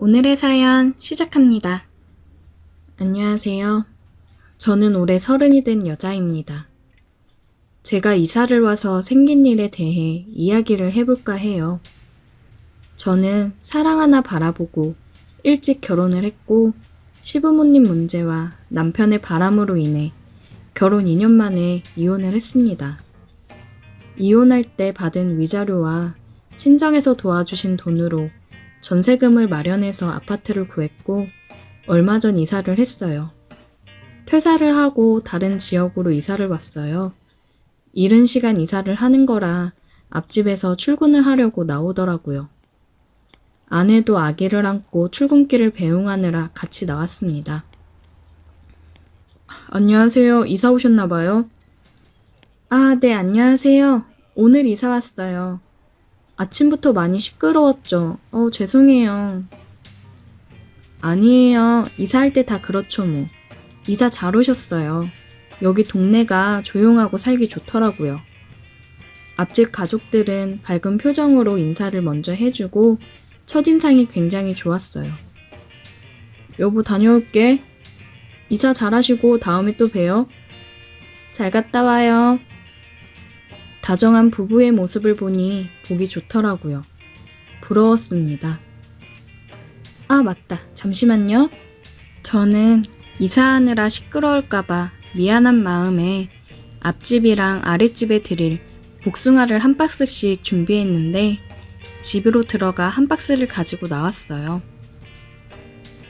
오늘의 사연 시작합니다. 안녕하세요. 저는 올해 30이 된 여자입니다. 제가 이사를 와서 생긴 일에 대해 이야기를 해볼까 해요. 저는 사랑 하나 바라보고 일찍 결혼을 했고 시부모님 문제와 남편의 바람으로 인해 결혼 2년 만에 이혼을 했습니다. 이혼할 때 받은 위자료와 친정에서 도와주신 돈으로 전세금을 마련해서 아파트를 구했고 얼마 전 이사를 했어요. 퇴사를 하고 다른 지역으로 이사를 왔어요. 이른 시간 이사를 하는 거라 앞집에서 출근을 하려고 나오더라고요. 아내도 아기를 안고 출근길을 배웅하느라 같이 나왔습니다. 안녕하세요. 이사 오셨나봐요. 네, 안녕하세요. 오늘 이사 왔어요. 아침부터 많이 시끄러웠죠? 죄송해요. 아니에요. 이사할 때 다 그렇죠 뭐. 이사 잘 오셨어요. 여기 동네가 조용하고 살기 좋더라고요. 앞집 가족들은 밝은 표정으로 인사를 먼저 해주고 첫인상이 굉장히 좋았어요. 여보 다녀올게. 이사 잘하시고 다음에 또 봬요. 잘 갔다 와요. 다정한 부부의 모습을 보니 보기 좋더라고요. 부러웠습니다. 맞다. 잠시만요. 저는 이사하느라 시끄러울까봐 미안한 마음에 앞집이랑 아랫집에 드릴 복숭아를 한 박스씩 준비했는데 집으로 들어가 한 박스를 가지고 나왔어요.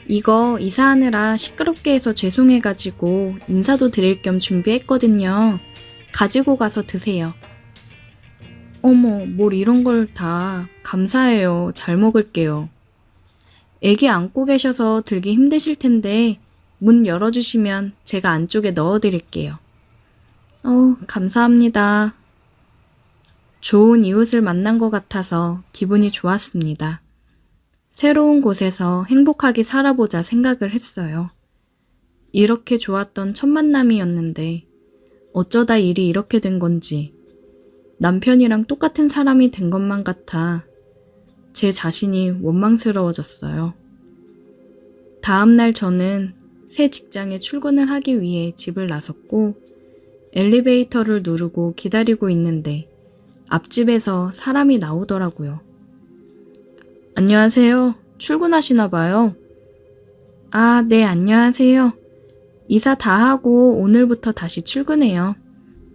이거 이사하느라 시끄럽게 해서 죄송해가지고 인사도 드릴 겸 준비했거든요. 가지고 가서 드세요. 어머, 뭘 이런 걸 다. 감사해요. 잘 먹을게요. 애기 안고 계셔서 들기 힘드실 텐데 문 열어주시면 제가 안쪽에 넣어드릴게요. 감사합니다. 좋은 이웃을 만난 것 같아서 기분이 좋았습니다. 새로운 곳에서 행복하게 살아보자 생각을 했어요. 이렇게 좋았던 첫 만남이었는데 어쩌다 일이 이렇게 된 건지 남편이랑 똑같은 사람이 된 것만 같아 제 자신이 원망스러워졌어요. 다음날 저는 새 직장에 출근을 하기 위해 집을 나섰고 엘리베이터를 누르고 기다리고 있는데 앞집에서 사람이 나오더라고요. 안녕하세요. 출근하시나 봐요. 네, 안녕하세요. 이사 다 하고 오늘부터 다시 출근해요.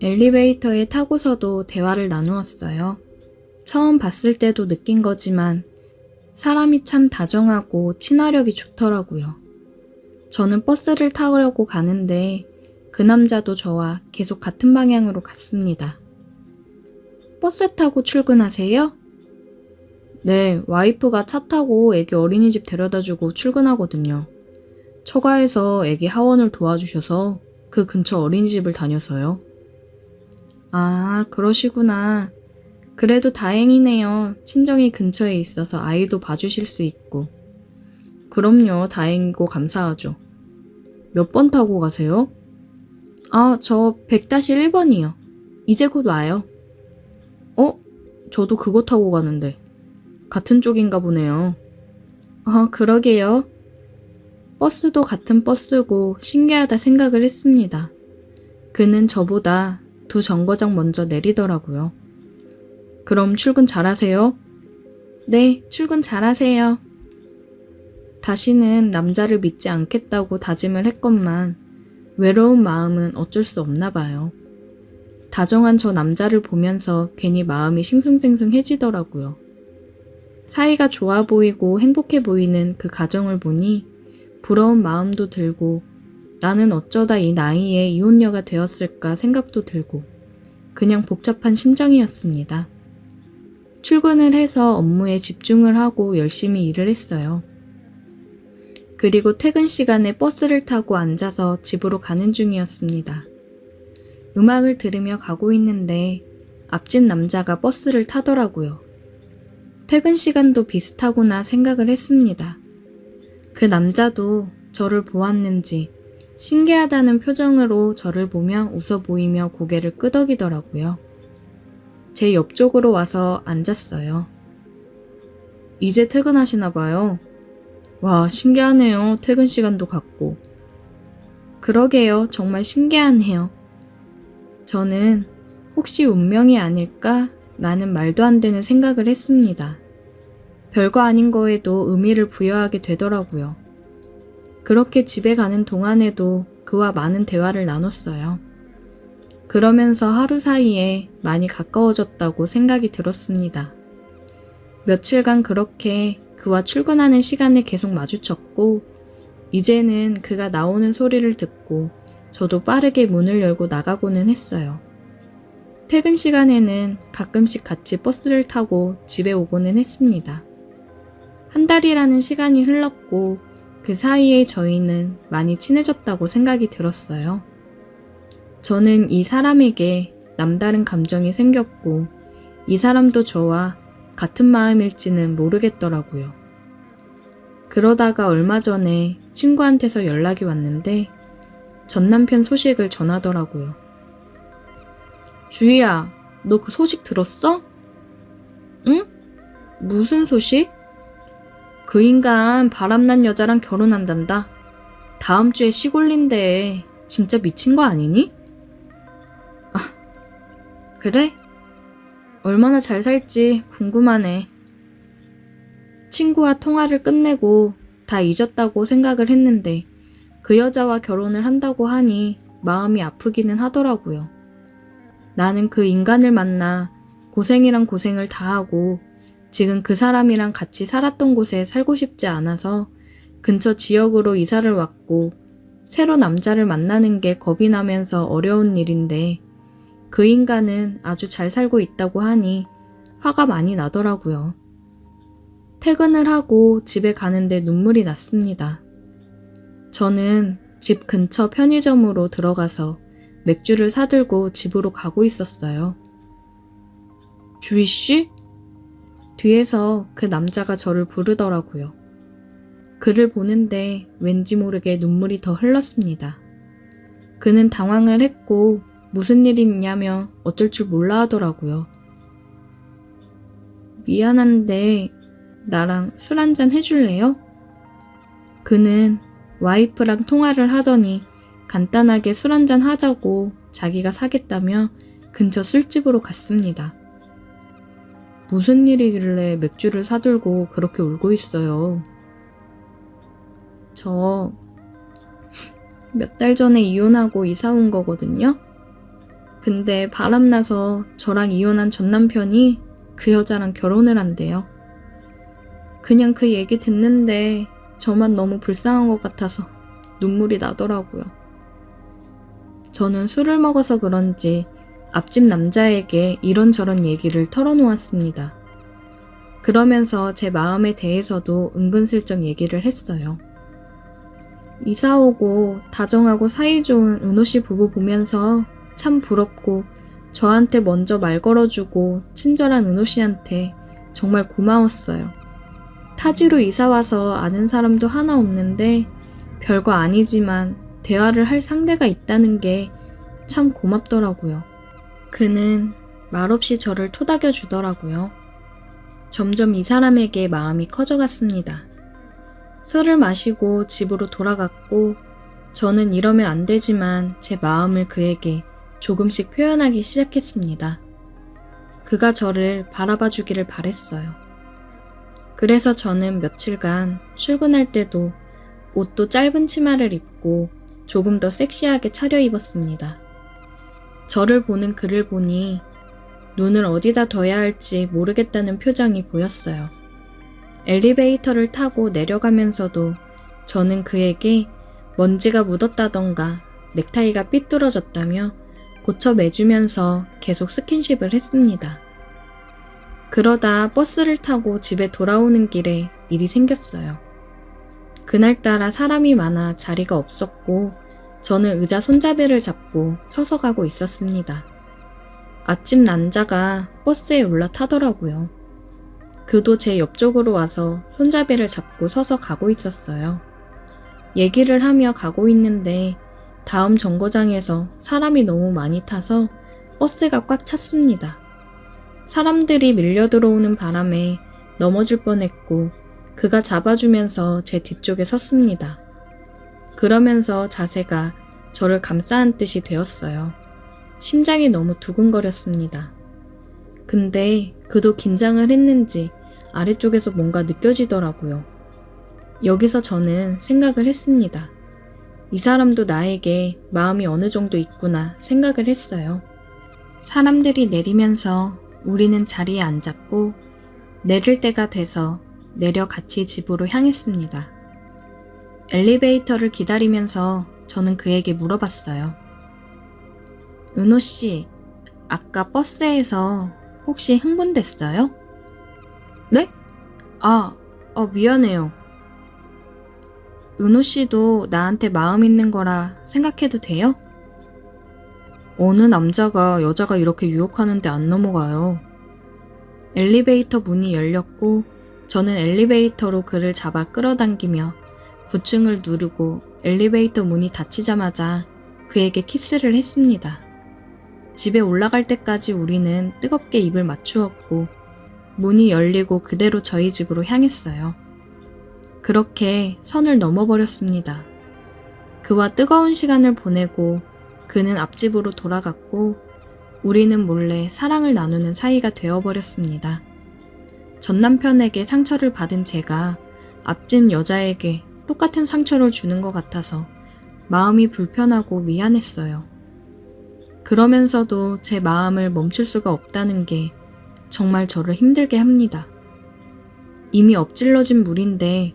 엘리베이터에 타고서도 대화를 나누었어요. 처음 봤을 때도 느낀 거지만 사람이 참 다정하고 친화력이 좋더라고요. 저는 버스를 타려고 가는데 그 남자도 저와 계속 같은 방향으로 갔습니다. 버스 타고 출근하세요? 네, 와이프가 차 타고 애기 어린이집 데려다주고 출근하거든요. 처가에서 애기 하원을 도와주셔서 그 근처 어린이집을 다녀서요. 그러시구나. 그래도 다행이네요. 친정이 근처에 있어서 아이도 봐주실 수 있고. 그럼요. 다행이고 감사하죠. 몇 번 타고 가세요? 저 100-1번이요. 이제 곧 와요. 저도 그거 타고 가는데. 같은 쪽인가 보네요. 그러게요. 버스도 같은 버스고 신기하다 생각을 했습니다. 그는 저보다 2정거장 먼저 내리더라고요. 그럼 출근 잘하세요? 네, 출근 잘하세요. 다시는 남자를 믿지 않겠다고 다짐을 했건만 외로운 마음은 어쩔 수 없나 봐요. 다정한 저 남자를 보면서 괜히 마음이 싱숭생숭해지더라고요. 사이가 좋아 보이고 행복해 보이는 그 가정을 보니 부러운 마음도 들고 나는 어쩌다 이 나이에 이혼녀가 되었을까 생각도 들고 그냥 복잡한 심정이었습니다. 출근을 해서 업무에 집중을 하고 열심히 일을 했어요. 그리고 퇴근 시간에 버스를 타고 앉아서 집으로 가는 중이었습니다. 음악을 들으며 가고 있는데 앞집 남자가 버스를 타더라고요. 퇴근 시간도 비슷하구나 생각을 했습니다. 그 남자도 저를 보았는지 신기하다는 표정으로 저를 보며 웃어 보이며 고개를 끄덕이더라고요. 제 옆쪽으로 와서 앉았어요. 이제 퇴근하시나 봐요. 와, 신기하네요. 퇴근 시간도 같고. 그러게요. 정말 신기하네요. 저는 혹시 운명이 아닐까? 라는 말도 안 되는 생각을 했습니다. 별거 아닌 거에도 의미를 부여하게 되더라고요. 그렇게 집에 가는 동안에도 그와 많은 대화를 나눴어요. 그러면서 하루 사이에 많이 가까워졌다고 생각이 들었습니다. 며칠간 그렇게 그와 출근하는 시간에 계속 마주쳤고, 이제는 그가 나오는 소리를 듣고 저도 빠르게 문을 열고 나가고는 했어요. 퇴근 시간에는 가끔씩 같이 버스를 타고 집에 오고는 했습니다. 한 달이라는 시간이 흘렀고 그 사이에 저희는 많이 친해졌다고 생각이 들었어요. 저는 이 사람에게 남다른 감정이 생겼고 이 사람도 저와 같은 마음일지는 모르겠더라고요. 그러다가 얼마 전에 친구한테서 연락이 왔는데 전 남편 소식을 전하더라고요. 주희야, 너 그 소식 들었어? 응? 무슨 소식? 그 인간 바람난 여자랑 결혼한단다. 다음 주에 시골린데 진짜 미친 거 아니니? 아, 그래? 얼마나 잘 살지 궁금하네. 친구와 통화를 끝내고 다 잊었다고 생각을 했는데 그 여자와 결혼을 한다고 하니 마음이 아프기는 하더라고요. 나는 그 인간을 만나 고생이란 고생을 다하고 지금 그 사람이랑 같이 살았던 곳에 살고 싶지 않아서 근처 지역으로 이사를 왔고 새로 남자를 만나는 게 겁이 나면서 어려운 일인데 그 인간은 아주 잘 살고 있다고 하니 화가 많이 나더라고요. 퇴근을 하고 집에 가는데 눈물이 났습니다. 저는 집 근처 편의점으로 들어가서 맥주를 사들고 집으로 가고 있었어요. 주희 씨? 뒤에서 그 남자가 저를 부르더라고요. 그를 보는데 왠지 모르게 눈물이 더 흘렀습니다. 그는 당황을 했고 무슨 일이 있냐며 어쩔 줄 몰라 하더라고요. 미안한데 나랑 술 한잔 해줄래요? 그는 와이프랑 통화를 하더니 간단하게 술 한잔 하자고 자기가 사겠다며 근처 술집으로 갔습니다. 무슨 일이길래 맥주를 사들고 그렇게 울고 있어요. 저 몇 달 전에 이혼하고 이사 온 거거든요. 근데 바람나서 저랑 이혼한 전 남편이 그 여자랑 결혼을 한대요. 그냥 그 얘기 듣는데 저만 너무 불쌍한 것 같아서 눈물이 나더라고요. 저는 술을 먹어서 그런지 앞집 남자에게 이런저런 얘기를 털어놓았습니다. 그러면서 제 마음에 대해서도 은근슬쩍 얘기를 했어요. 이사 오고 다정하고 사이좋은 은호씨 부부 보면서 참 부럽고 저한테 먼저 말 걸어주고 친절한 은호씨한테 정말 고마웠어요. 타지로 이사와서 아는 사람도 하나 없는데 별거 아니지만 대화를 할 상대가 있다는 게 참 고맙더라고요. 그는 말없이 저를 토닥여 주더라고요. 점점 이 사람에게 마음이 커져갔습니다. 술을 마시고 집으로 돌아갔고 저는 이러면 안 되지만 제 마음을 그에게 조금씩 표현하기 시작했습니다. 그가 저를 바라봐 주기를 바랬어요. 그래서 저는 며칠간 출근할 때도 옷도 짧은 치마를 입고 조금 더 섹시하게 차려입었습니다. 저를 보는 그를 보니 눈을 어디다 둬야 할지 모르겠다는 표정이 보였어요. 엘리베이터를 타고 내려가면서도 저는 그에게 먼지가 묻었다던가 넥타이가 삐뚤어졌다며 고쳐 매주면서 계속 스킨십을 했습니다. 그러다 버스를 타고 집에 돌아오는 길에 일이 생겼어요. 그날따라 사람이 많아 자리가 없었고 저는 의자 손잡이를 잡고 서서 가고 있었습니다. 앞집 남자가 버스에 올라타더라고요. 그도 제 옆쪽으로 와서 손잡이를 잡고 서서 가고 있었어요. 얘기를 하며 가고 있는데 다음 정거장에서 사람이 너무 많이 타서 버스가 꽉 찼습니다. 사람들이 밀려 들어오는 바람에 넘어질 뻔했고 그가 잡아주면서 제 뒤쪽에 섰습니다. 그러면서 자세가 저를 감싸 안듯이 되었어요. 심장이 너무 두근거렸습니다. 근데 그도 긴장을 했는지 아래쪽에서 뭔가 느껴지더라고요. 여기서 저는 생각을 했습니다. 이 사람도 나에게 마음이 어느 정도 있구나 생각을 했어요. 사람들이 내리면서 우리는 자리에 앉았고 내릴 때가 돼서 내려 같이 집으로 향했습니다. 엘리베이터를 기다리면서 저는 그에게 물어봤어요. 은호 씨, 아까 버스에서 혹시 흥분됐어요? 네? 미안해요. 은호 씨도 나한테 마음 있는 거라 생각해도 돼요? 어느 남자가 여자가 이렇게 유혹하는데 안 넘어가요. 엘리베이터 문이 열렸고 저는 엘리베이터로 그를 잡아 끌어당기며 9층을 누르고 엘리베이터 문이 닫히자마자 그에게 키스를 했습니다. 집에 올라갈 때까지 우리는 뜨겁게 입을 맞추었고 문이 열리고 그대로 저희 집으로 향했어요. 그렇게 선을 넘어버렸습니다. 그와 뜨거운 시간을 보내고 그는 앞집으로 돌아갔고 우리는 몰래 사랑을 나누는 사이가 되어버렸습니다. 전 남편에게 상처를 받은 제가 앞집 여자에게 똑같은 상처를 주는 것 같아서 마음이 불편하고 미안했어요. 그러면서도 제 마음을 멈출 수가 없다는 게 정말 저를 힘들게 합니다. 이미 엎질러진 물인데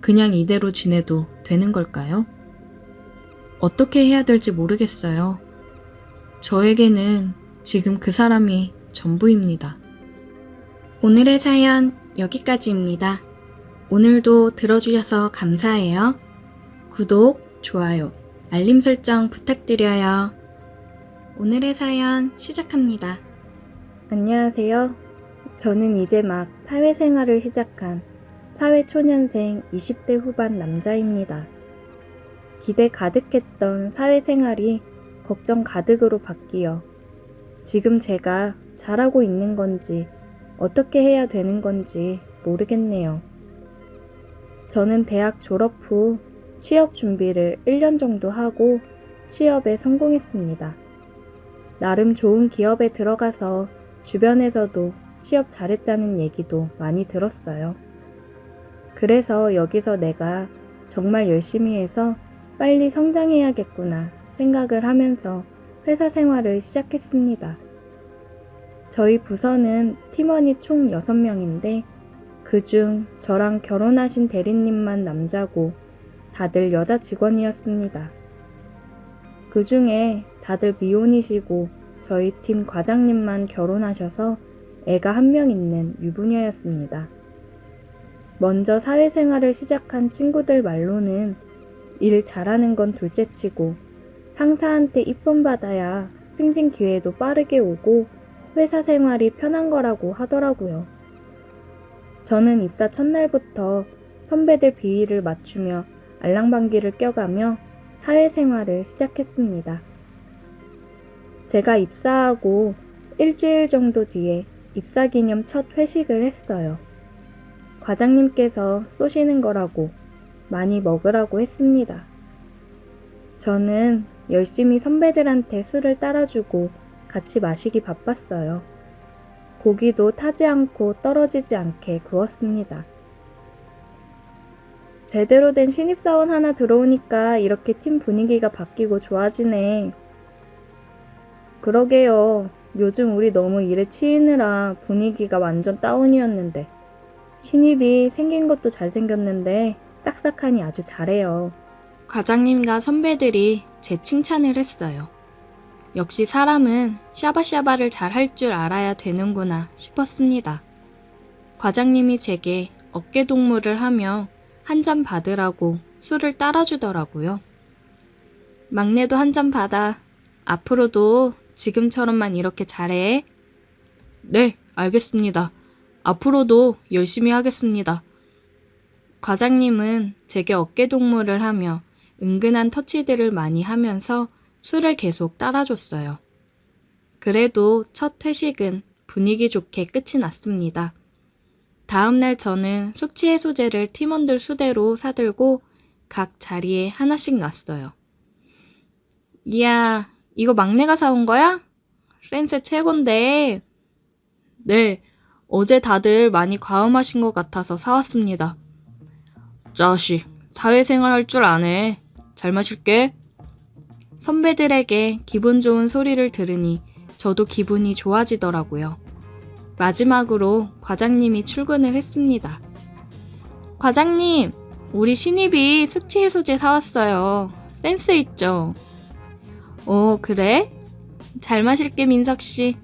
그냥 이대로 지내도 되는 걸까요? 어떻게 해야 될지 모르겠어요. 저에게는 지금 그 사람이 전부입니다. 오늘의 사연 여기까지입니다. 오늘도 들어주셔서 감사해요. 구독, 좋아요, 알림 설정 부탁드려요. 오늘의 사연 시작합니다. 안녕하세요. 저는 이제 막 사회생활을 시작한 사회초년생 20대 후반 남자입니다. 기대 가득했던 사회생활이 걱정 가득으로 바뀌어 지금 제가 잘하고 있는 건지 어떻게 해야 되는 건지 모르겠네요. 저는 대학 졸업 후 취업 준비를 1년 정도 하고 취업에 성공했습니다. 나름 좋은 기업에 들어가서 주변에서도 취업 잘했다는 얘기도 많이 들었어요. 그래서 여기서 내가 정말 열심히 해서 빨리 성장해야겠구나 생각을 하면서 회사 생활을 시작했습니다. 저희 부서는 팀원이 총 6명인데 그중 저랑 결혼하신 대리님만 남자고 다들 여자 직원이었습니다. 그 중에 다들 미혼이시고 저희 팀 과장님만 결혼하셔서 애가 1명 있는 유부녀였습니다. 먼저 사회생활을 시작한 친구들 말로는 일 잘하는 건 둘째치고 상사한테 이쁨 받아야 승진 기회도 빠르게 오고 회사 생활이 편한 거라고 하더라고요. 저는 입사 첫날부터 선배들 비위를 맞추며 알랑방귀를 껴가며 사회생활을 시작했습니다. 제가 입사하고 일주일 정도 뒤에 입사기념 첫 회식을 했어요. 과장님께서 쏘시는 거라고 많이 먹으라고 했습니다. 저는 열심히 선배들한테 술을 따라주고 같이 마시기 바빴어요. 고기도 타지 않고 떨어지지 않게 구웠습니다. 제대로 된 신입사원 하나 들어오니까 이렇게 팀 분위기가 바뀌고 좋아지네. 그러게요. 요즘 우리 너무 일에 치이느라 분위기가 완전 다운이었는데 신입이 생긴 것도 잘생겼는데 싹싹하니 아주 잘해요. 과장님과 선배들이 제 칭찬을 했어요. 역시 사람은 샤바샤바를 잘 할 줄 알아야 되는구나 싶었습니다. 과장님이 제게 어깨동무를 하며 한 잔 받으라고 술을 따라주더라고요. 막내도 한 잔 받아. 앞으로도 지금처럼만 이렇게 잘해. 네, 알겠습니다. 앞으로도 열심히 하겠습니다. 과장님은 제게 어깨동무를 하며 은근한 터치들을 많이 하면서 술을 계속 따라줬어요. 그래도 첫 회식은 분위기 좋게 끝이 났습니다. 다음날 저는 숙취해소제를 팀원들 수대로 사들고 각 자리에 하나씩 놨어요. 이야, 이거 막내가 사온 거야? 센스 최곤데. 네, 어제 다들 많이 과음하신 것 같아서 사왔습니다. 자식, 사회생활 할 줄 아네. 잘 마실게. 선배들에게 기분 좋은 소리를 들으니 저도 기분이 좋아지더라고요. 마지막으로 과장님이 출근을 했습니다. 과장님, 우리 신입이 숙취해소제 사왔어요. 센스 있죠? 그래? 잘 마실게, 민석씨.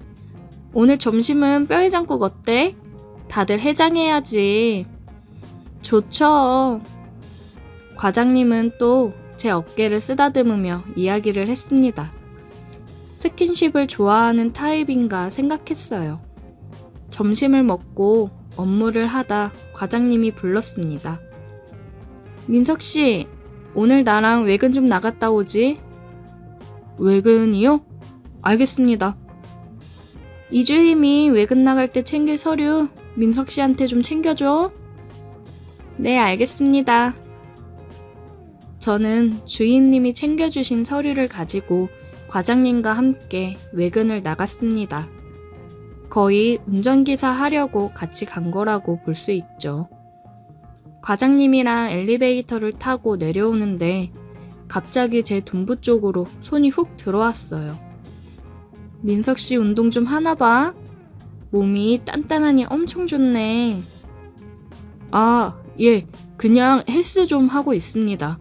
오늘 점심은 뼈해장국 어때? 다들 해장해야지. 좋죠. 과장님은 또 제 어깨를 쓰다듬으며 이야기를 했습니다. 스킨십을 좋아하는 타입인가 생각했어요. 점심을 먹고 업무를 하다 과장님이 불렀습니다. 민석씨, 오늘 나랑 외근 좀 나갔다 오지? 외근이요? 알겠습니다. 이주임이 외근 나갈 때 챙길 서류 민석씨한테 좀 챙겨줘. 네, 알겠습니다. 저는 주임님이 챙겨주신 서류를 가지고 과장님과 함께 외근을 나갔습니다. 거의 운전기사 하려고 같이 간 거라고 볼 수 있죠. 과장님이랑 엘리베이터를 타고 내려오는데 갑자기 제 둔부 쪽으로 손이 훅 들어왔어요. 민석씨 운동 좀 하나 봐. 몸이 단단하니 엄청 좋네. 아, 예, 그냥 헬스 좀 하고 있습니다.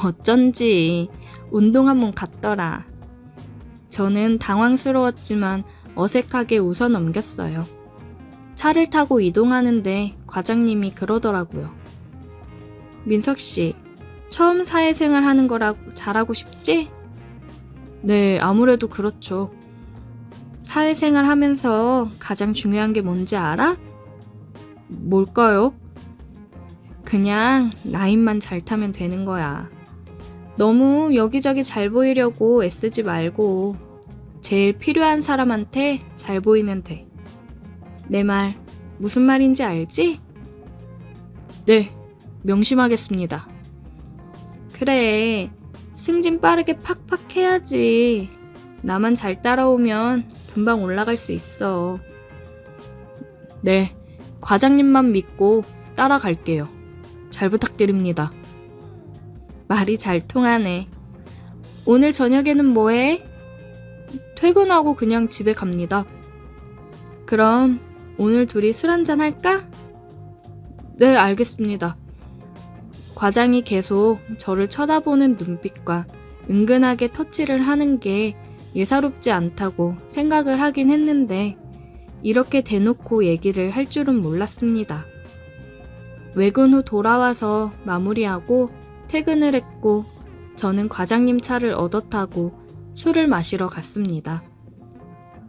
어쩐지 운동 한번 갔더라. 저는 당황스러웠지만 어색하게 웃어 넘겼어요. 차를 타고 이동하는데 과장님이 그러더라고요. 민석씨, 처음 사회생활 하는 거라고 잘하고 싶지? 네, 아무래도 그렇죠. 사회생활 하면서 가장 중요한 게 뭔지 알아? 뭘까요? 그냥 라인만 잘 타면 되는 거야. 너무 여기저기 잘 보이려고 애쓰지 말고 제일 필요한 사람한테 잘 보이면 돼. 내 말 무슨 말인지 알지? 네, 명심하겠습니다. 그래, 승진 빠르게 팍팍 해야지. 나만 잘 따라오면 금방 올라갈 수 있어. 네, 과장님만 믿고 따라갈게요. 잘 부탁드립니다. 말이 잘 통하네. 오늘 저녁에는 뭐해? 퇴근하고 그냥 집에 갑니다. 그럼 오늘 둘이 술 한잔 할까? 네, 알겠습니다. 과장이 계속 저를 쳐다보는 눈빛과 은근하게 터치를 하는 게 예사롭지 않다고 생각을 하긴 했는데 이렇게 대놓고 얘기를 할 줄은 몰랐습니다. 외근 후 돌아와서 마무리하고 퇴근을 했고 저는 과장님 차를 얻어 타고 술을 마시러 갔습니다.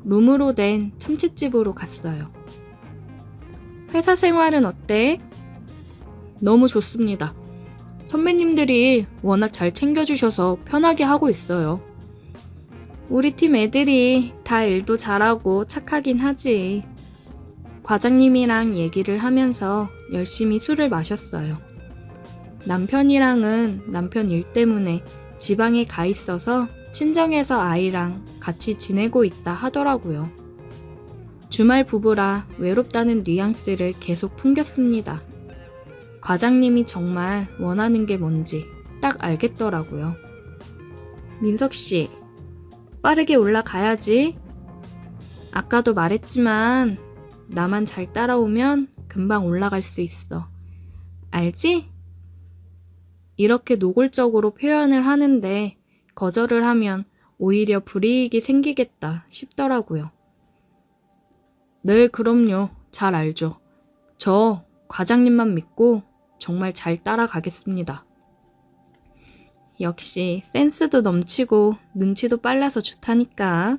룸으로 된 참치집으로 갔어요. 회사 생활은 어때? 너무 좋습니다. 선배님들이 워낙 잘 챙겨주셔서 편하게 하고 있어요. 우리 팀 애들이 다 일도 잘하고 착하긴 하지. 과장님이랑 얘기를 하면서 열심히 술을 마셨어요. 남편이랑은 남편 일 때문에 지방에 가 있어서 친정에서 아이랑 같이 지내고 있다 하더라고요. 주말 부부라 외롭다는 뉘앙스를 계속 풍겼습니다. 과장님이 정말 원하는 게 뭔지 딱 알겠더라고요. 민석씨, 빠르게 올라가야지. 아까도 말했지만 나만 잘 따라오면 금방 올라갈 수 있어. 알지? 이렇게 노골적으로 표현을 하는데 거절을 하면 오히려 불이익이 생기겠다 싶더라고요. 네, 그럼요. 잘 알죠. 저 과장님만 믿고 정말 잘 따라가겠습니다. 역시 센스도 넘치고 눈치도 빨라서 좋다니까.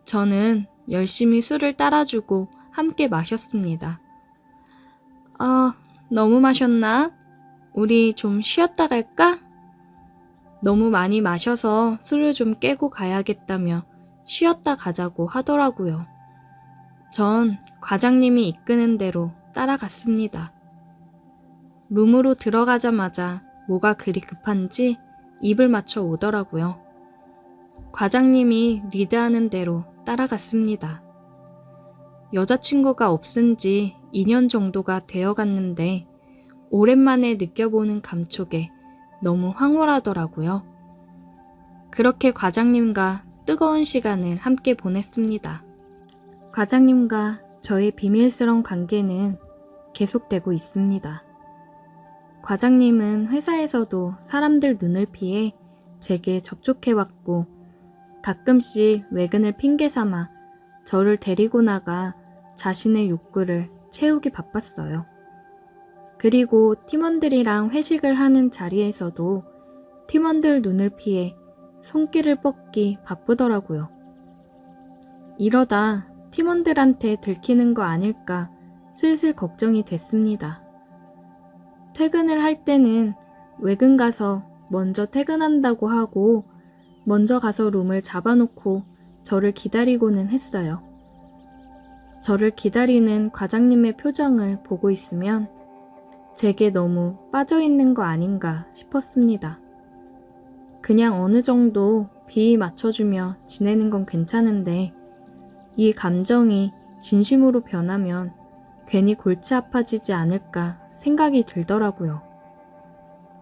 저는 열심히 술을 따라주고 함께 마셨습니다. 아, 너무 마셨나? 우리 좀 쉬었다 갈까? 너무 많이 마셔서 술을 좀 깨고 가야겠다며 쉬었다 가자고 하더라고요. 전 과장님이 이끄는 대로 따라갔습니다. 룸으로 들어가자마자 뭐가 그리 급한지 입을 맞춰 오더라고요. 과장님이 리드하는 대로 따라갔습니다. 여자친구가 없은 지 2년 정도가 되어 갔는데 오랜만에 느껴보는 감촉에 너무 황홀하더라고요. 그렇게 과장님과 뜨거운 시간을 함께 보냈습니다. 과장님과 저의 비밀스러운 관계는 계속되고 있습니다. 과장님은 회사에서도 사람들 눈을 피해 제게 접촉해왔고 가끔씩 외근을 핑계 삼아 저를 데리고 나가 자신의 욕구를 채우기 바빴어요. 그리고 팀원들이랑 회식을 하는 자리에서도 팀원들 눈을 피해 손길을 뻗기 바쁘더라고요. 이러다 팀원들한테 들키는 거 아닐까 슬슬 걱정이 됐습니다. 퇴근을 할 때는 외근 가서 먼저 퇴근한다고 하고 먼저 가서 룸을 잡아놓고 저를 기다리고는 했어요. 저를 기다리는 과장님의 표정을 보고 있으면 제게 너무 빠져있는 거 아닌가 싶었습니다. 그냥 어느 정도 비위 맞춰주며 지내는 건 괜찮은데 이 감정이 진심으로 변하면 괜히 골치 아파지지 않을까 생각이 들더라고요.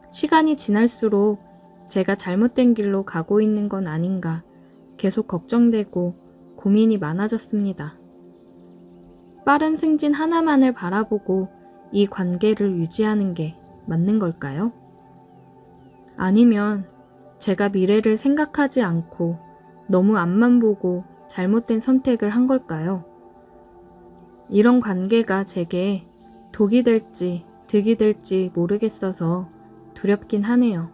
시간이 지날수록 제가 잘못된 길로 가고 있는 건 아닌가 계속 걱정되고 고민이 많아졌습니다. 빠른 승진 하나만을 바라보고 이 관계를 유지하는 게 맞는 걸까요? 아니면 제가 미래를 생각하지 않고 너무 앞만 보고 잘못된 선택을 한 걸까요? 이런 관계가 제게 독이 될지 득이 될지 모르겠어서 두렵긴 하네요.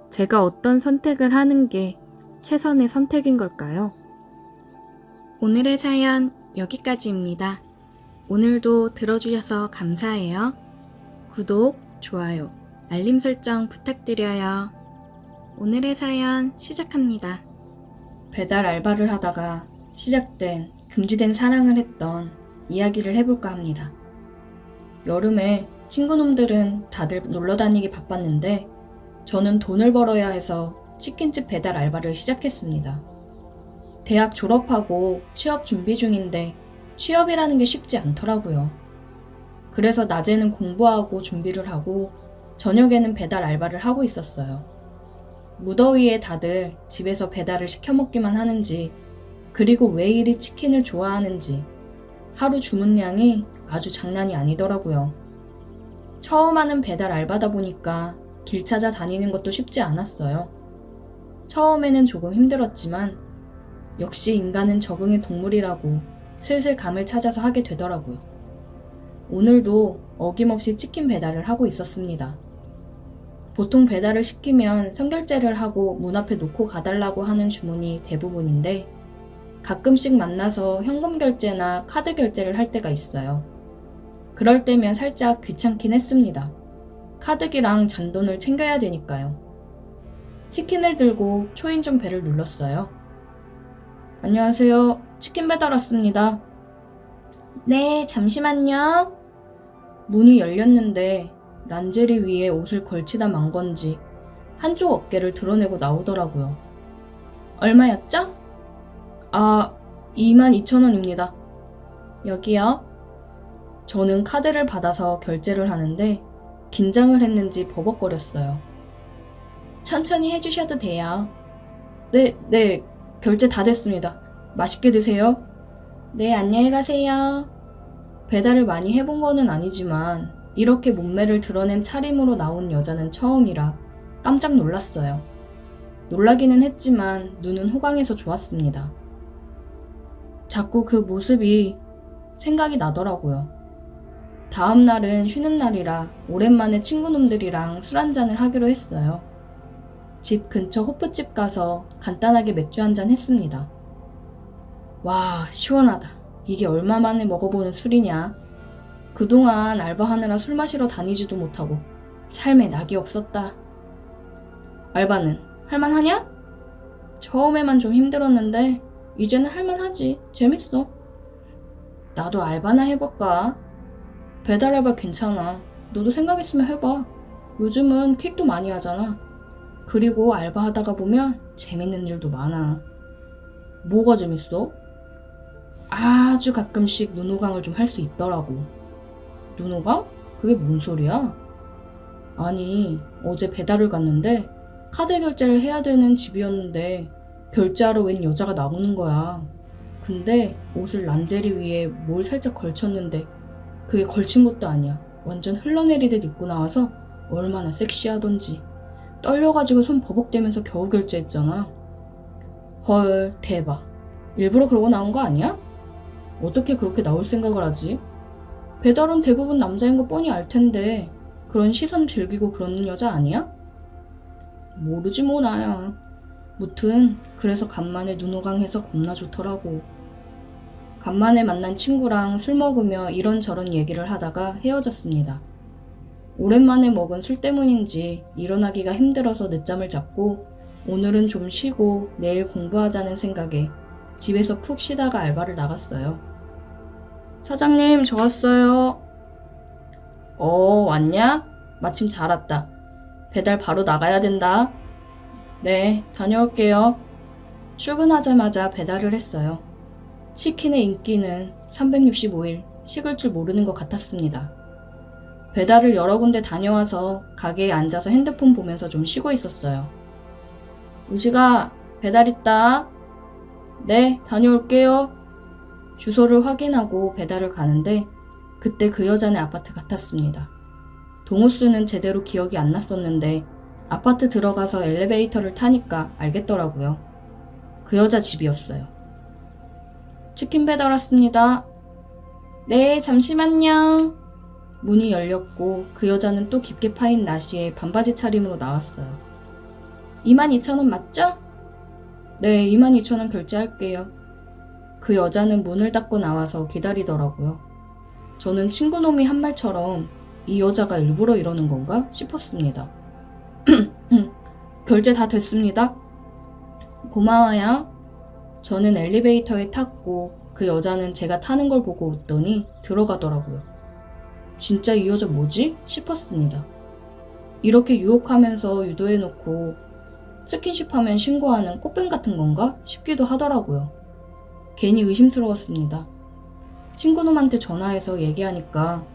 제가 어떤 선택을 하는 게 최선의 선택인 걸까요? 오늘의 사연 여기까지입니다. 오늘도 들어주셔서 감사해요. 구독, 좋아요, 알림 설정 부탁드려요. 오늘의 사연 시작합니다. 배달 알바를 하다가 시작된 금지된 사랑을 했던 이야기를 해볼까 합니다. 여름에 친구놈들은 다들 놀러 다니기 바빴는데 저는 돈을 벌어야 해서 치킨집 배달 알바를 시작했습니다. 대학 졸업하고 취업 준비 중인데 취업이라는 게 쉽지 않더라고요. 그래서 낮에는 공부하고 준비를 하고 저녁에는 배달 알바를 하고 있었어요. 무더위에 다들 집에서 배달을 시켜 먹기만 하는지 그리고 왜 이리 치킨을 좋아하는지 하루 주문량이 아주 장난이 아니더라고요. 처음 하는 배달 알바다 보니까 길 찾아 다니는 것도 쉽지 않았어요. 처음에는 조금 힘들었지만 역시 인간은 적응의 동물이라고 슬슬 감을 찾아서 하게 되더라고요. 오늘도 어김없이 치킨 배달을 하고 있었습니다. 보통 배달을 시키면 선결제를 하고 문 앞에 놓고 가달라고 하는 주문이 대부분인데 가끔씩 만나서 현금 결제나 카드 결제를 할 때가 있어요. 그럴 때면 살짝 귀찮긴 했습니다. 카드기랑 잔돈을 챙겨야 되니까요. 치킨을 들고 초인종 벨을 눌렀어요. 안녕하세요. 치킨 배달 왔습니다. 네, 잠시만요. 문이 열렸는데 란제리 위에 옷을 걸치다 만 건지 한쪽 어깨를 드러내고 나오더라고요. 얼마였죠? 22,000원입니다. 여기요. 저는 카드를 받아서 결제를 하는데 긴장을 했는지 버벅거렸어요. 천천히 해주셔도 돼요. 네, 결제 다 됐습니다. 맛있게 드세요. 네, 안녕히 가세요. 배달을 많이 해본 거는 아니지만 이렇게 몸매를 드러낸 차림으로 나온 여자는 처음이라 깜짝 놀랐어요. 놀라기는 했지만 눈은 호강해서 좋았습니다. 자꾸 그 모습이 생각이 나더라고요. 다음 날은 쉬는 날이라 오랜만에 친구놈들이랑 술 한잔을 하기로 했어요. 집 근처 호프집 가서 간단하게 맥주 한잔 했습니다. 와, 시원하다. 이게 얼마 만에 먹어보는 술이냐. 그동안 알바하느라 술 마시러 다니지도 못하고 삶에 낙이 없었다. 알바는 할만하냐? 처음에만 좀 힘들었는데 이제는 할만하지. 재밌어. 나도 알바나 해볼까? 배달 알바 괜찮아. 너도 생각 있으면 해봐. 요즘은 퀵도 많이 하잖아. 그리고 알바하다가 보면 재밌는 일도 많아. 뭐가 재밌어? 아주 가끔씩 눈호강을 좀 할 수 있더라고. 눈호강? 그게 뭔 소리야? 아니, 어제 배달을 갔는데 카드 결제를 해야 되는 집이었는데 결제하러 웬 여자가 나오는 거야. 근데 옷을 란제리 위에 뭘 살짝 걸쳤는데 그게 걸친 것도 아니야. 완전 흘러내리듯 입고 나와서 얼마나 섹시하던지. 떨려가지고 손 버벅대면서 겨우 결제했잖아. 헐, 대박. 일부러 그러고 나온 거 아니야? 어떻게 그렇게 나올 생각을 하지? 배달은 대부분 남자인 거 뻔히 알 텐데 그런 시선 즐기고 그러는 여자 아니야? 모르지 뭐 나야. 무튼 그래서 간만에 눈호강해서 겁나 좋더라고. 간만에 만난 친구랑 술 먹으며 이런저런 얘기를 하다가 헤어졌습니다. 오랜만에 먹은 술 때문인지 일어나기가 힘들어서 늦잠을 잤고 오늘은 좀 쉬고 내일 공부하자는 생각에 집에서 푹 쉬다가 알바를 나갔어요. 사장님, 저 왔어요. 왔냐? 마침 잘 왔다. 배달 바로 나가야 된다. 네, 다녀올게요. 출근하자마자 배달을 했어요. 치킨의 인기는 365일 식을 줄 모르는 것 같았습니다. 배달을 여러 군데 다녀와서 가게에 앉아서 핸드폰 보면서 좀 쉬고 있었어요. 우식아, 배달 있다. 네, 다녀올게요. 주소를 확인하고 배달을 가는데 그때 그 여자네 아파트 같았습니다. 동호수는 제대로 기억이 안 났었는데 아파트 들어가서 엘리베이터를 타니까 알겠더라고요. 그 여자 집이었어요. 치킨 배달 왔습니다. 네, 잠시만요. 문이 열렸고 그 여자는 또 깊게 파인 나시에 반바지 차림으로 나왔어요. 22,000원 맞죠? 네, 22,000원 결제할게요. 그 여자는 문을 닫고 나와서 기다리더라고요. 저는 친구놈이 한 말처럼 이 여자가 일부러 이러는 건가 싶었습니다. 결제 다 됐습니다. 고마워요. 저는 엘리베이터에 탔고 그 여자는 제가 타는 걸 보고 웃더니 들어가더라고요. 진짜 이 여자 뭐지? 싶었습니다. 이렇게 유혹하면서 유도해놓고 스킨십하면 신고하는 꽃뱀 같은 건가? 싶기도 하더라고요. 괜히 의심스러웠습니다. 친구놈한테 전화해서 얘기하니까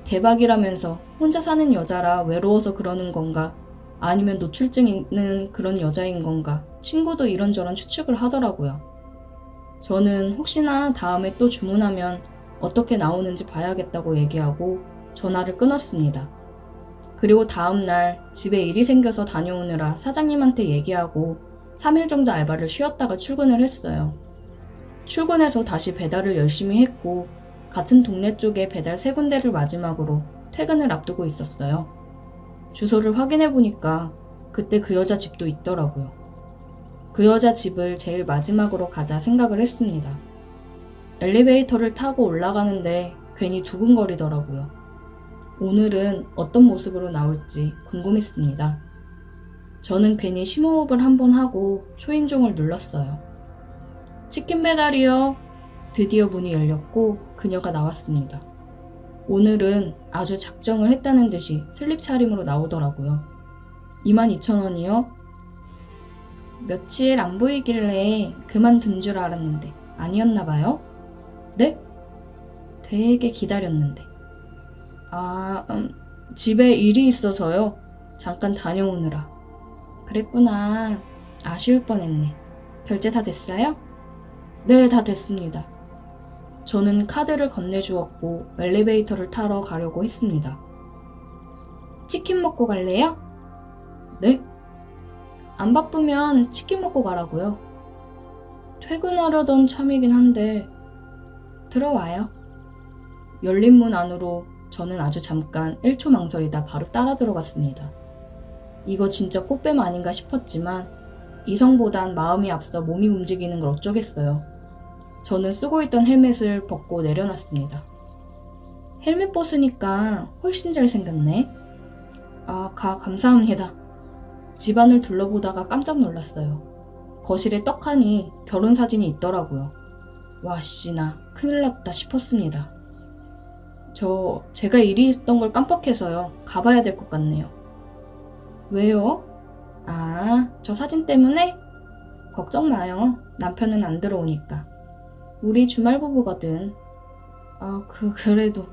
대박이라면서 혼자 사는 여자라 외로워서 그러는 건가 아니면 노출증 있는 그런 여자인 건가 친구도 이런저런 추측을 하더라고요. 저는 혹시나 다음에 또 주문하면 어떻게 나오는지 봐야겠다고 얘기하고 전화를 끊었습니다. 그리고 다음날 집에 일이 생겨서 다녀오느라 사장님한테 얘기하고 3일 정도 알바를 쉬었다가 출근을 했어요. 출근해서 다시 배달을 열심히 했고 같은 동네 쪽에 배달 3군데를 마지막으로 퇴근을 앞두고 있었어요. 주소를 확인해 보니까 그때 그 여자 집도 있더라고요. 그 여자 집을 제일 마지막으로 가자 생각을 했습니다. 엘리베이터를 타고 올라가는데 괜히 두근거리더라고요. 오늘은 어떤 모습으로 나올지 궁금했습니다. 저는 괜히 심호흡을 한번 하고 초인종을 눌렀어요. 치킨 배달이요. 드디어 문이 열렸고 그녀가 나왔습니다. 오늘은 아주 작정을 했다는 듯이 슬립 차림으로 나오더라고요. 22,000원이요? 며칠 안 보이길래 그만둔 줄 알았는데 아니었나 봐요? 네? 되게 기다렸는데. 집에 일이 있어서요. 잠깐 다녀오느라. 그랬구나. 아쉬울 뻔했네. 결제 다 됐어요? 네, 다 됐습니다. 저는 카드를 건네주었고 엘리베이터를 타러 가려고 했습니다. 치킨 먹고 갈래요? 네? 안 바쁘면 치킨 먹고 가라고요. 퇴근하려던 참이긴 한데 들어와요. 열린 문 안으로 저는 아주 잠깐 1초 망설이다 바로 따라 들어갔습니다. 이거 진짜 꽃뱀 아닌가 싶었지만 이성보단 마음이 앞서 몸이 움직이는 걸 어쩌겠어요. 저는 쓰고 있던 헬멧을 벗고 내려놨습니다. 헬멧 벗으니까 훨씬 잘생겼네. 감사합니다. 집안을 둘러보다가 깜짝 놀랐어요. 거실에 떡하니 결혼사진이 있더라고요. 와 씨, 나 큰일 났다 싶었습니다. 제가 일이 있던 걸 깜빡해서요. 가봐야 될 것 같네요. 왜요? 아, 저 사진 때문에? 걱정 마요. 남편은 안 들어오니까. 우리 주말 부부거든. 아, 그래도.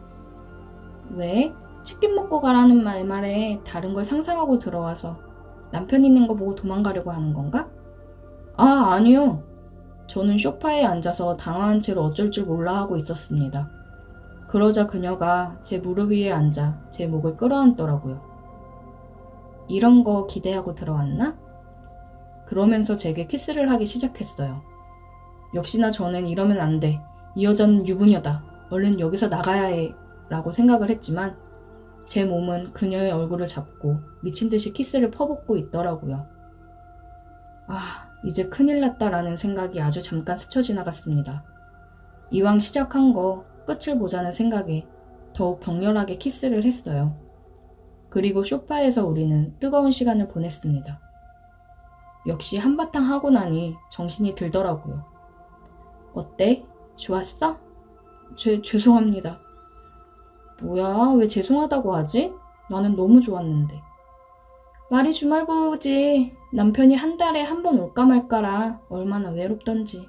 왜? 치킨 먹고 가라는 말에 다른 걸 상상하고 들어와서 남편 있는 거 보고 도망가려고 하는 건가? 아, 아니요. 저는 소파에 앉아서 당황한 채로 어쩔 줄 몰라 하고 있었습니다. 그러자 그녀가 제 무릎 위에 앉아 제 목을 끌어안더라고요. 이런 거 기대하고 들어왔나? 그러면서 제게 키스를 하기 시작했어요. 역시나 저는 이러면 안 돼. 이 여자는 유부녀다. 얼른 여기서 나가야 해. 라고 생각을 했지만 제 몸은 그녀의 얼굴을 잡고 미친 듯이 키스를 퍼붓고 있더라고요. 아, 이제 큰일 났다라는 생각이 아주 잠깐 스쳐 지나갔습니다. 이왕 시작한 거 끝을 보자는 생각에 더욱 격렬하게 키스를 했어요. 그리고 소파에서 우리는 뜨거운 시간을 보냈습니다. 역시 한바탕 하고 나니 정신이 들더라고요. 어때? 좋았어? 죄송합니다. 뭐야, 왜 죄송하다고 하지? 나는 너무 좋았는데. 말이 주말부부지. 남편이 한 달에 한 번 올까 말까라 얼마나 외롭던지.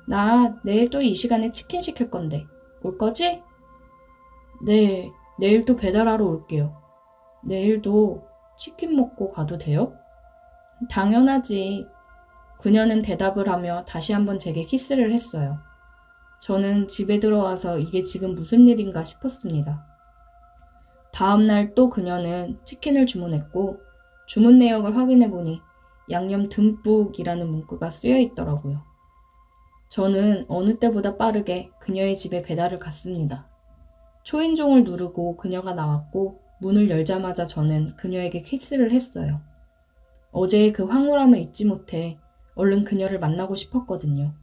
나 내일 또 이 시간에 치킨 시킬 건데 올 거지? 네, 내일 또 배달하러 올게요. 내일도 치킨 먹고 가도 돼요? 당연하지. 그녀는 대답을 하며 다시 한번 제게 키스를 했어요. 저는 집에 들어와서 이게 지금 무슨 일인가 싶었습니다. 다음날 또 그녀는 치킨을 주문했고 주문 내역을 확인해보니 양념 듬뿍이라는 문구가 쓰여 있더라고요. 저는 어느 때보다 빠르게 그녀의 집에 배달을 갔습니다. 초인종을 누르고 그녀가 나왔고 문을 열자마자 저는 그녀에게 키스를 했어요. 어제의 그 황홀함을 잊지 못해 얼른 그녀를 만나고 싶었거든요.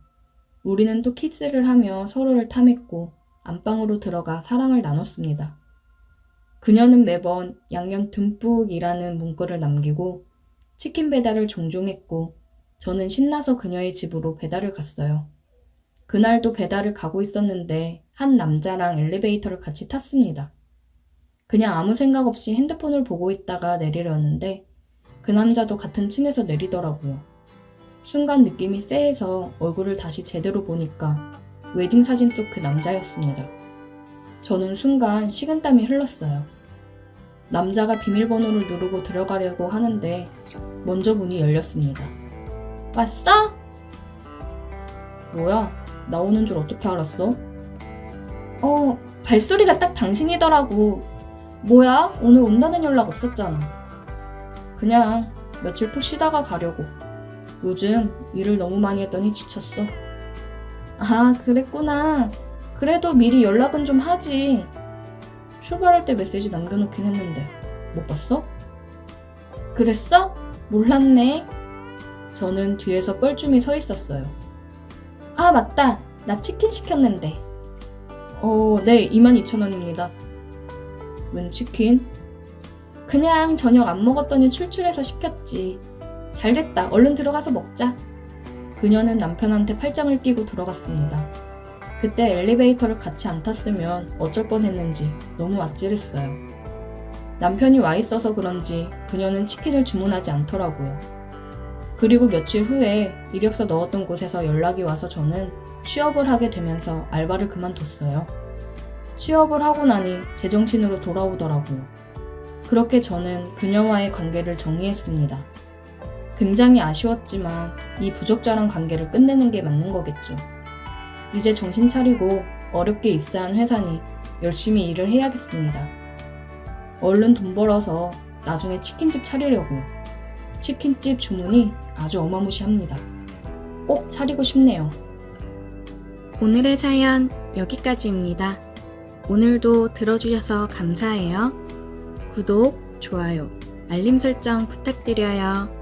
우리는 또 키스를 하며 서로를 탐했고 안방으로 들어가 사랑을 나눴습니다. 그녀는 매번 양념 듬뿍이라는 문구를 남기고 치킨 배달을 종종 했고 저는 신나서 그녀의 집으로 배달을 갔어요. 그날도 배달을 가고 있었는데 한 남자랑 엘리베이터를 같이 탔습니다. 그냥 아무 생각 없이 핸드폰을 보고 있다가 내리려는데 그 남자도 같은 층에서 내리더라고요. 순간 느낌이 쎄해서 얼굴을 다시 제대로 보니까 웨딩 사진 속 그 남자였습니다. 저는 순간 식은땀이 흘렀어요. 남자가 비밀번호를 누르고 들어가려고 하는데 먼저 문이 열렸습니다. 왔어? 뭐야? 나오는 줄 어떻게 알았어? 발소리가 딱 당신이더라고. 뭐야? 오늘 온다는 연락 없었잖아. 그냥 며칠 푹 쉬다가 가려고. 요즘 일을 너무 많이 했더니 지쳤어. 아, 그랬구나. 그래도 미리 연락은 좀 하지. 출발할 때 메시지 남겨놓긴 했는데 못 봤어? 그랬어? 몰랐네. 저는 뒤에서 뻘쭘히 서 있었어요. 아, 맞다. 나 치킨 시켰는데. 네, 22,000원입니다. 웬 치킨? 그냥 저녁 안 먹었더니 출출해서 시켰지. 잘됐다. 얼른 들어가서 먹자. 그녀는 남편한테 팔짱을 끼고 들어갔습니다. 그때 엘리베이터를 같이 안 탔으면 어쩔 뻔했는지 너무 아찔했어요. 남편이 와 있어서 그런지 그녀는 치킨을 주문하지 않더라고요. 그리고 며칠 후에 이력서 넣었던 곳에서 연락이 와서 저는 취업을 하게 되면서 알바를 그만뒀어요. 취업을 하고 나니 제정신으로 돌아오더라고요. 그렇게 저는 그녀와의 관계를 정리했습니다. 굉장히 아쉬웠지만 이 부적절한 관계를 끝내는 게 맞는 거겠죠. 이제 정신 차리고 어렵게 입사한 회사니 열심히 일을 해야겠습니다. 얼른 돈 벌어서 나중에 치킨집 차리려고요. 치킨집 주문이 아주 어마무시합니다. 꼭 차리고 싶네요. 오늘의 사연 여기까지입니다. 오늘도 들어주셔서 감사해요. 구독, 좋아요, 알림 설정 부탁드려요.